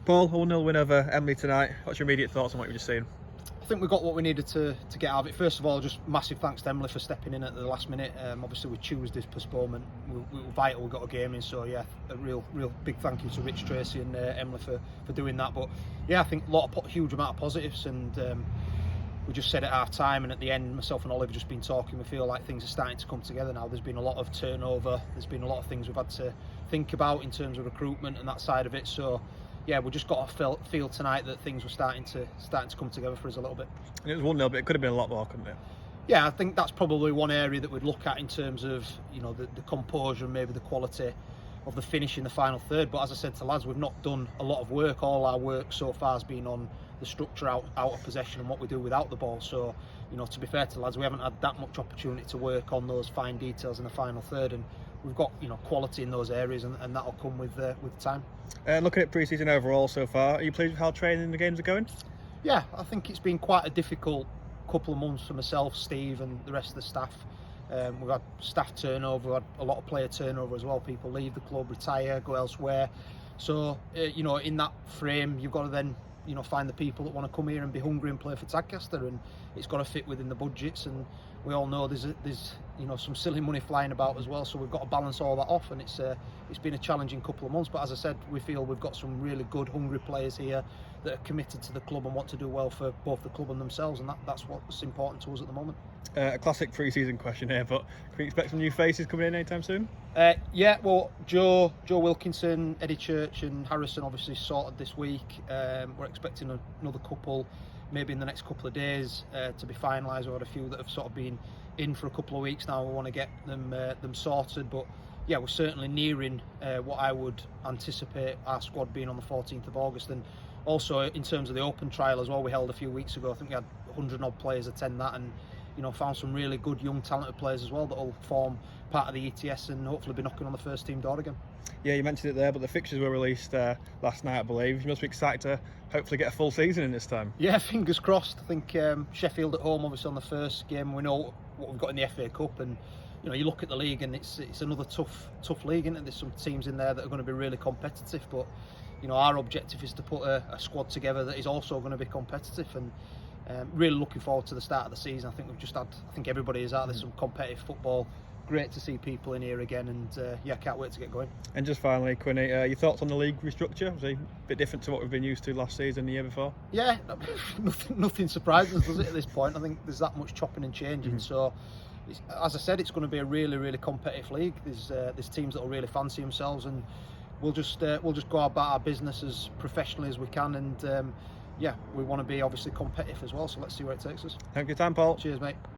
Paul, 1-0 win over Emley tonight. What's your immediate thoughts on what you've just seen? I think we got what we needed to get out of it. First of all, just massive thanks to Emley for stepping in at the last minute. Obviously with Tuesday's postponement, we were vital we got a game in, so yeah, a real big thank you to Rich Tracy and Emley for doing that. But yeah, I think huge amount of positives, and we just said at half time and at the end, myself and Oliver just been talking, we feel like things are starting to come together now. There's been a lot of turnover, there's been a lot of things we've had to think about in terms of recruitment and that side of it, so yeah, we just got to feel tonight that things were starting to come together for us a little bit. And it was 1-0, but it could have been a lot more, couldn't it? Yeah, I think that's probably one area that we'd look at in terms of, you know, the composure and maybe the quality of the finish in the final third. But as I said to lads, we've not done a lot of work. All our work so far has been on the structure out of possession and what we do without the ball. So, you know, to be fair to lads, we haven't had that much opportunity to work on those fine details in the final third, and we've got, you know, quality in those areas, and that'll come with time. Looking at pre-season overall so far, are you pleased with how training and the games are going? Yeah, I think it's been quite a difficult couple of months for myself, Steve, and the rest of the staff. We've had staff turnover, we've had a lot of player turnover as well. People leave the club, retire, go elsewhere. So, you know, in that frame, you've got to then, you know, find the people that want to come here and be hungry and play for Tadcaster, and it's got to fit within the budgets. And we all know there's you know, some silly money flying about as well, so we've got to balance all that off, and it's been a challenging couple of months. But as I said, we feel we've got some really good, hungry players here that are committed to the club and want to do well for both the club and themselves, and that's what's important to us at the moment. A classic pre-season question here, but can we expect some new faces coming in anytime soon? Yeah, well, Joe Wilkinson, Eddie Church and Harrison obviously sorted this week. We're expecting another couple maybe in the next couple of days to be finalised. We've had a few that have sort of been in for a couple of weeks now. We want to get them sorted, but yeah, we're certainly nearing what I would anticipate our squad being on the 14th of August. And also in terms of the open trial as well, we held a few weeks ago. I think we had 100 odd players attend that, and you know, found some really good young talented players as well that will form part of the ETS and hopefully be knocking on the first team door again. Yeah, you mentioned it there, but the fixtures were released last night, I believe. You must be excited to hopefully get a full season in this time. Yeah, fingers crossed. I think Sheffield at home, obviously on the first game. We know what we've got in the FA Cup, and you know, you look at the league and it's another tough league, isn't it? There's some teams in there that are going to be really competitive, but you know, our objective is to put a squad together that is also going to be competitive, and really looking forward to the start of the season. I think we've just had, I think everybody is out there, some competitive football. Great to see people in here again, and yeah, can't wait to get going. And just finally, Quinny, your thoughts on the league restructure? Was it a bit different to what we've been used to last season, the year before? Yeah, nothing surprises us, does it, at this point? I think there's that much chopping and changing. So, as I said, it's going to be a really competitive league. There's teams that will really fancy themselves, and we'll just go about our business as professionally as we can, and yeah, we want to be obviously competitive as well. So let's see where it takes us. Thank you for your time, Paul. Cheers, mate.